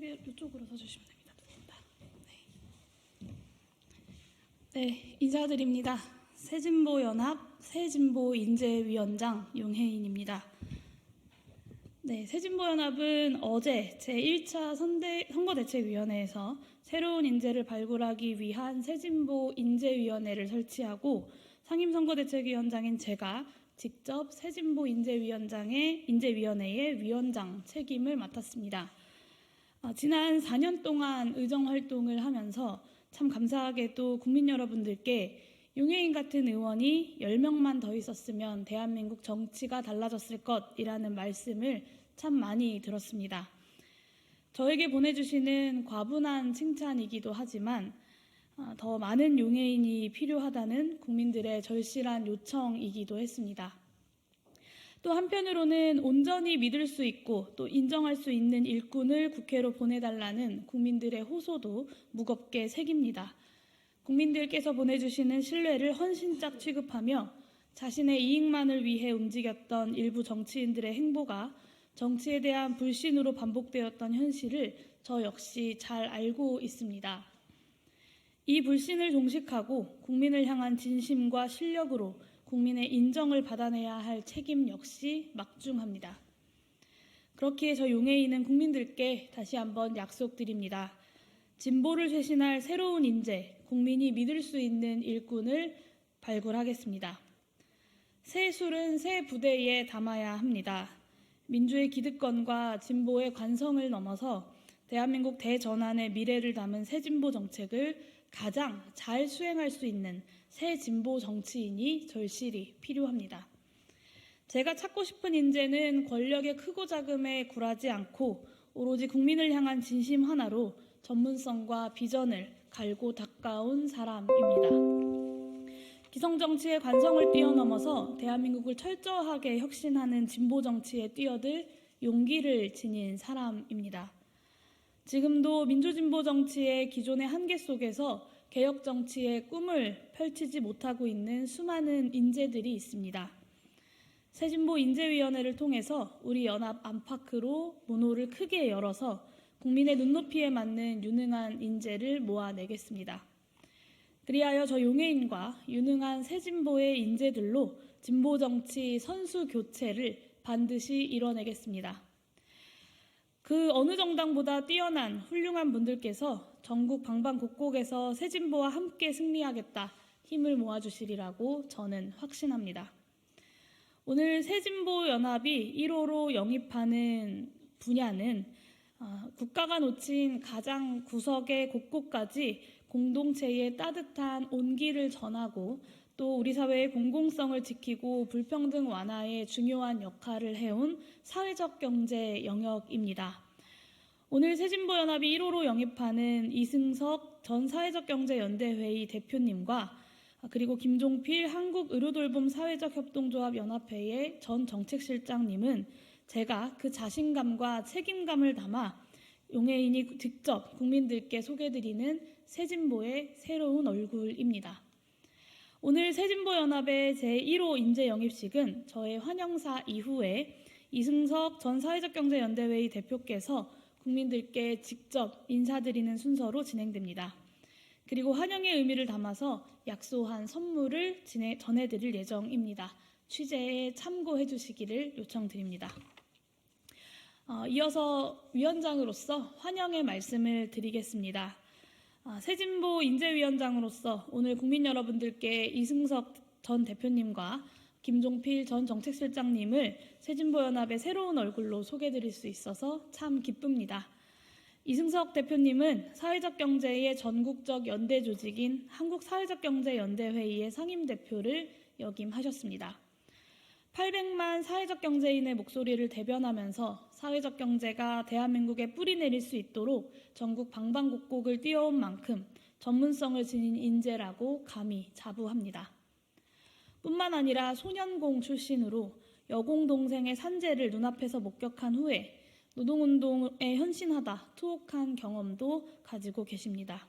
이쪽으로 서주시면 됩니다. 네, 인사드립니다. 새진보연합 새진보인재위원장 용혜인입니다. 네, 새진보연합은 어제 제1차 선거대책위원회에서 새로운 인재를 발굴하기 위한 새진보인재위원회를 설치하고 상임선거대책위원장인 제가 직접 새진보인재위원회의 위원장 책임을 맡았습니다. 지난 4년 동안 의정활동을 하면서 참 감사하게도 국민 여러분들께 용혜인 같은 의원이 10명만 더 있었으면 대한민국 정치가 달라졌을 것이라는 말씀을 참 많이 들었습니다. 저에게 보내주시는 과분한 칭찬이기도 하지만 더 많은 용혜인이 필요하다는 국민들의 절실한 요청이기도 했습니다. 또 한편으로는 온전히 믿을 수 있고 또 인정할 수 있는 일꾼을 국회로 보내달라는 국민들의 호소도 무겁게 새깁니다. 국민들께서 보내주시는 신뢰를 헌신짝 취급하며 자신의 이익만을 위해 움직였던 일부 정치인들의 행보가 정치에 대한 불신으로 반복되었던 현실을 저 역시 잘 알고 있습니다. 이 불신을 종식하고 국민을 향한 진심과 실력으로 국민의 인정을 받아내야 할 책임 역시 막중합니다. 그렇기에 저 용혜인은 국민들께 다시 한번 약속드립니다. 진보를 쇄신할 새로운 인재, 국민이 믿을 수 있는 일꾼을 발굴하겠습니다. 새 술은 새 부대에 담아야 합니다. 민주의 기득권과 진보의 관성을 넘어서 대한민국 대전환의 미래를 담은 새 진보 정책을 가장 잘 수행할 수 있는 새 진보 정치인이 절실히 필요합니다. 제가 찾고 싶은 인재는 권력의 크고 작음에 굴하지 않고 오로지 국민을 향한 진심 하나로 전문성과 비전을 갈고 닦아온 사람입니다. 기성정치의 관성을 뛰어넘어서 대한민국을 철저하게 혁신하는 진보 정치에 뛰어들 용기를 지닌 사람입니다. 지금도 민주진보 정치의 기존의 한계 속에서 개혁 정치의 꿈을 펼치지 못하고 있는 수많은 인재들이 있습니다. 새진보인재위원회를 통해서 우리 연합 안팎으로 문호를 크게 열어서 국민의 눈높이에 맞는 유능한 인재를 모아내겠습니다. 그리하여 저 용혜인과 유능한 새진보의 인재들로 진보 정치 선수 교체를 반드시 이뤄내겠습니다. 그 어느 정당보다 뛰어난 훌륭한 분들께서 전국 방방곡곡에서 새진보와 함께 승리하겠다 힘을 모아주시리라고 저는 확신합니다. 오늘 새진보연합이 1호로 영입하는 분야는 국가가 놓친 가장 구석의 곳곳까지 공동체의 따뜻한 온기를 전하고 또 우리 사회의 공공성을 지키고 불평등 완화에 중요한 역할을 해온 사회적 경제 영역입니다. 오늘 새진보연합이 1호로 영입하는 이승석 전 사회적경제연대회의 대표님과 그리고 김종필 한국의료돌봄 사회적협동조합 연합회의 전 정책실장님은 제가 그 자신감과 책임감을 담아 용혜인이 직접 국민들께 소개드리는 새진보의 새로운 얼굴입니다. 오늘 새진보연합의 제1호 인재 영입식은 저의 환영사 이후에 이승석 전 사회적경제연대회의 대표께서 국민들께 직접 인사드리는 순서로 진행됩니다. 그리고 환영의 의미를 담아서 약소한 선물을 전해드릴 예정입니다. 취재에 참고해 주시기를 요청드립니다. 이어서 위원장으로서 환영의 말씀을 드리겠습니다. 새진보 인재위원장으로서 오늘 국민 여러분들께 이승석 전 대표님과 김종필 전 정책실장님을 새진보연합의 새로운 얼굴로 소개드릴 수 있어서 참 기쁩니다. 이승석 대표님은 사회적경제의 전국적 연대 조직인 한국사회적경제연대회의의 상임대표를 역임하셨습니다. 800만 사회적 경제인의 목소리를 대변하면서 사회적 경제가 대한민국에 뿌리 내릴 수 있도록 전국 방방곡곡을 뛰어온 만큼 전문성을 지닌 인재라고 감히 자부합니다. 뿐만 아니라 소년공 출신으로 여공 동생의 산재를 눈앞에서 목격한 후에 노동운동에 헌신하다 투옥한 경험도 가지고 계십니다.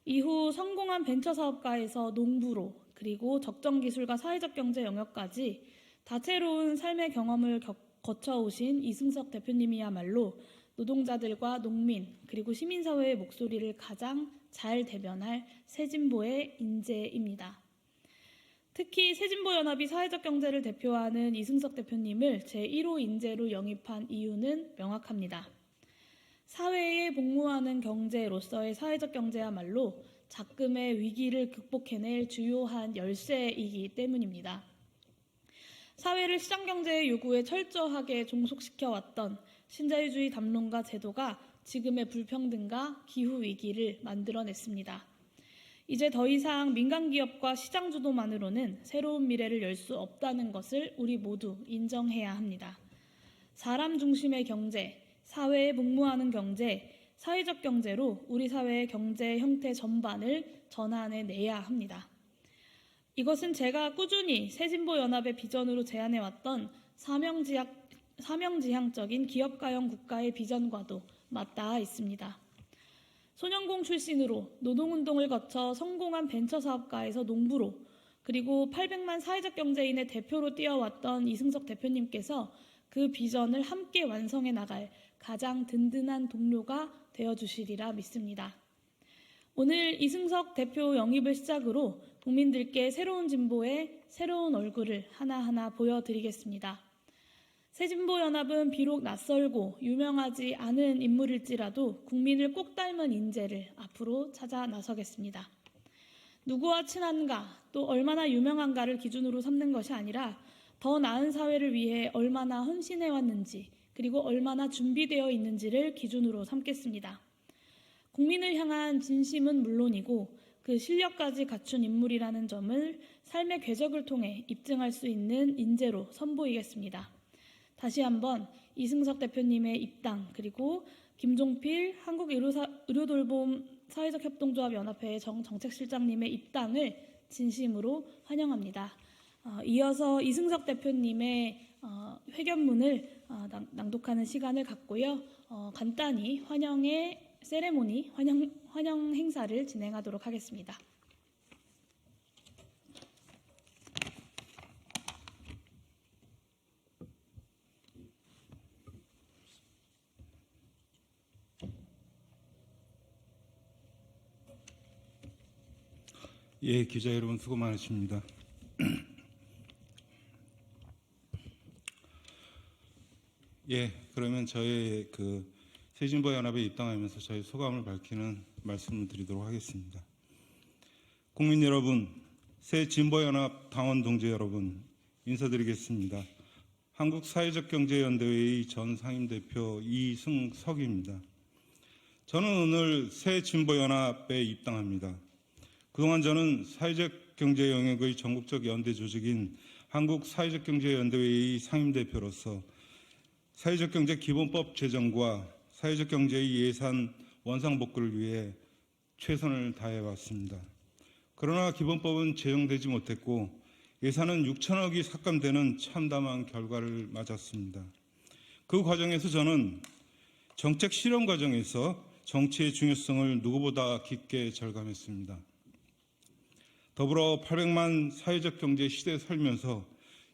이후 성공한 벤처사업가에서 농부로 그리고 적정기술과 사회적 경제 영역까지 다채로운 삶의 경험을 거쳐오신 이승석 대표님이야말로 노동자들과 농민 그리고 시민사회의 목소리를 가장 잘 대변할 새진보의 인재입니다. 특히 새진보연합이 사회적 경제를 대표하는 이승석 대표님을 제1호 인재로 영입한 이유는 명확합니다. 사회에 복무하는 경제로서의 사회적 경제야말로 작금의 위기를 극복해낼 주요한 열쇠이기 때문입니다. 사회를 시장경제의 요구에 철저하게 종속시켜왔던 신자유주의 담론과 제도가 지금의 불평등과 기후위기를 만들어냈습니다. 이제 더 이상 민간기업과 시장주도만으로는 새로운 미래를 열 수 없다는 것을 우리 모두 인정해야 합니다. 사람 중심의 경제, 사회에 복무하는 경제, 사회적 경제로 우리 사회의 경제 형태 전반을 전환해내야 합니다. 이것은 제가 꾸준히 새진보연합의 비전으로 제안해왔던 사명지향적인 기업가형 국가의 비전과도 맞닿아 있습니다. 소년공 출신으로 노동운동을 거쳐 성공한 벤처사업가에서 농부로 그리고 800만 사회적 경제인의 대표로 뛰어왔던 이승석 대표님께서 그 비전을 함께 완성해 나갈 가장 든든한 동료가 되어주시리라 믿습니다. 오늘 이승석 대표 영입을 시작으로 국민들께 새로운 진보의 새로운 얼굴을 하나하나 보여드리겠습니다. 새진보연합은 비록 낯설고 유명하지 않은 인물일지라도 국민을 꼭 닮은 인재를 앞으로 찾아 나서겠습니다. 누구와 친한가 또 얼마나 유명한가를 기준으로 삼는 것이 아니라 더 나은 사회를 위해 얼마나 헌신해왔는지 그리고 얼마나 준비되어 있는지를 기준으로 삼겠습니다. 국민을 향한 진심은 물론이고 그 실력까지 갖춘 인물이라는 점을 삶의 궤적을 통해 입증할 수 있는 인재로 선보이겠습니다. 다시 한번 이승석 대표님의 입당 그리고 김종필 한국의료돌봄 사회적협동조합연합회 정책실장님의 입당을 진심으로 환영합니다. 이어서 이승석 대표님의 회견문을 낭독하는 시간을 갖고요. 간단히 환영의 세레모니, 환영 행사를 진행하도록 하겠습니다. 예, 기자 여러분 수고 많으십니다. 예, 그러면 저의 새진보연합에 입당하면서 저희 소감을 밝히는 말씀을 드리도록 하겠습니다. 국민 여러분, 새진보연합 당원 동지 여러분, 인사드리겠습니다. 한국사회적경제연대회의 전 상임대표 이승석입니다. 저는 오늘 새진보연합에 입당합니다. 그동안 저는 사회적 경제 영역의 전국적 연대 조직인 한국사회적경제연대회의 상임대표로서 사회적 경제 기본법 제정과 사회적 경제의 예산 원상복구를 위해 최선을 다해왔습니다. 그러나 기본법은 제정되지 못했고 예산은 6천억이 삭감되는 참담한 결과를 맞았습니다. 그 과정에서 저는 정책 실현 과정에서 정치의 중요성을 누구보다 깊게 절감했습니다. 더불어 800만 사회적 경제 시대에 살면서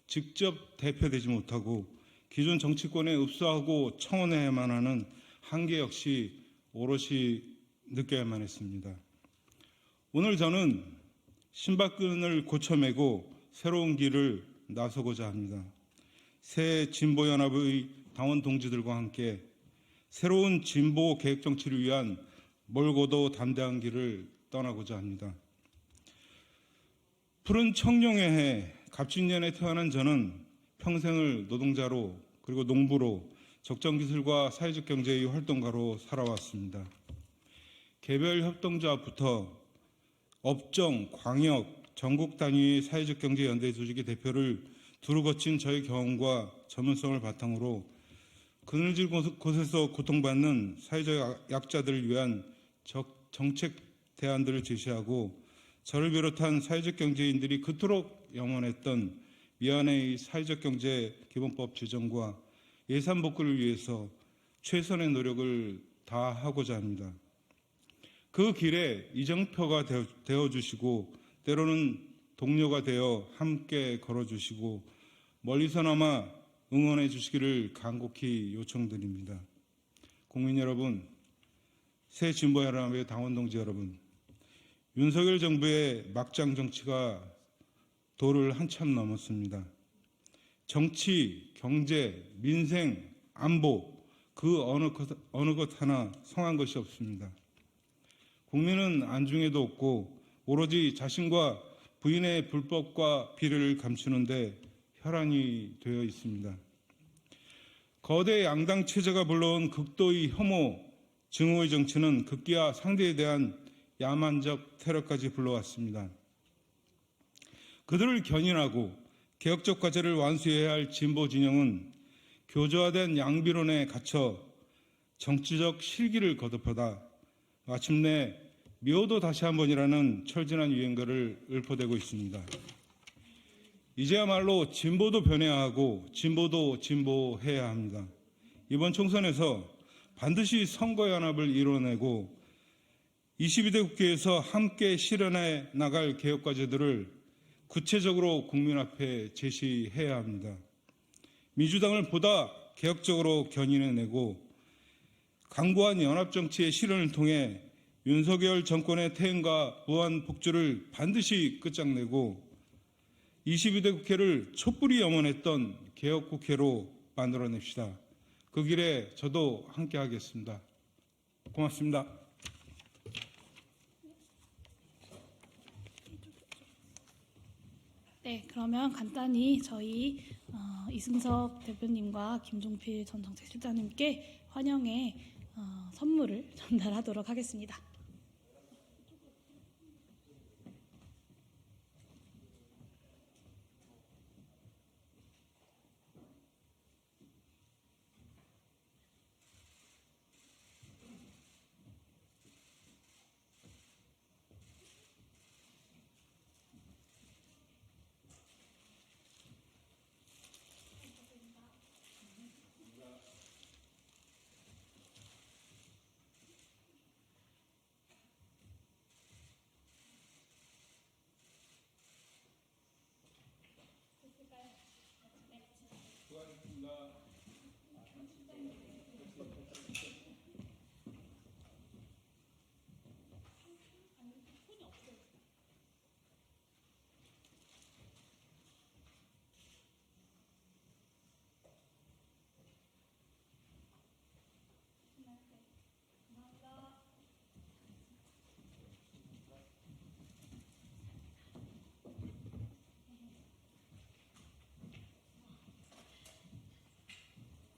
직접 대표되지 못하고 기존 정치권에 읍소하고 청원해야만 하는 한계 역시 오롯이 느껴야만 했습니다. 오늘 저는 신발끈을 고쳐매고 새로운 길을 나서고자 합니다. 새 진보연합의 당원 동지들과 함께 새로운 진보 계획 정치를 위한 멀고도 담대한 길을 떠나고자 합니다. 푸른 청룡의 해 갑진년에 태어난 저는 평생을 노동자로 그리고 농부로 적정기술과 사회적 경제의 활동가로 살아왔습니다. 개별 협동조합부터 업종, 광역, 전국 단위의 사회적 경제 연대 조직의 대표를 두루 거친 저의 경험과 전문성을 바탕으로 그늘질 곳에서 고통받는 사회적 약자들을 위한 정책 대안들을 제시하고 저를 비롯한 사회적 경제인들이 그토록 염원했던 미안의 사회적 경제 기본법 제정과 예산 복구를 위해서 최선의 노력을 다하고자 합니다. 그 길에 이정표가 되어주시고 때로는 동료가 되어 함께 걸어주시고 멀리서나마 응원해 주시기를 간곡히 요청드립니다. 국민 여러분, 새 진보연합의 당원 동지 여러분, 윤석열 정부의 막장 정치가 도를 한참 넘었습니다. 정치, 경제, 민생, 안보 그 어느 것 하나 성한 것이 없습니다. 국민은 안중에도 없고 오로지 자신과 부인의 불법과 비리를 감추는데 혈안이 되어 있습니다. 거대 양당 체제가 불러온 극도의 혐오, 증오의 정치는 극기야 상대에 대한 야만적 테러까지 불러왔습니다. 그들을 견인하고 개혁적 과제를 완수해야 할 진보 진영은 교조화된 양비론에 갇혀 정치적 실기를 거듭하다 마침내 미워도 다시 한번이라는 철진한 유행가를 읊어대고 있습니다. 이제야말로 진보도 변해야 하고 진보도 진보해야 합니다. 이번 총선에서 반드시 선거연합을 이뤄내고 22대 국회에서 함께 실현해 나갈 개혁과제들을 구체적으로 국민 앞에 제시해야 합니다. 민주당을 보다 개혁적으로 견인해내고 강고한 연합정치의 실현을 통해 윤석열 정권의 퇴행과 무한 복주를 반드시 끝장내고 22대 국회를 촛불이 염원했던 개혁국회로 만들어냅시다. 그 길에 저도 함께 하겠습니다. 고맙습니다. 네, 그러면 간단히 저희 이승석 대표님과 김종필 전 정책실장님께 환영의 선물을 전달하도록 하겠습니다.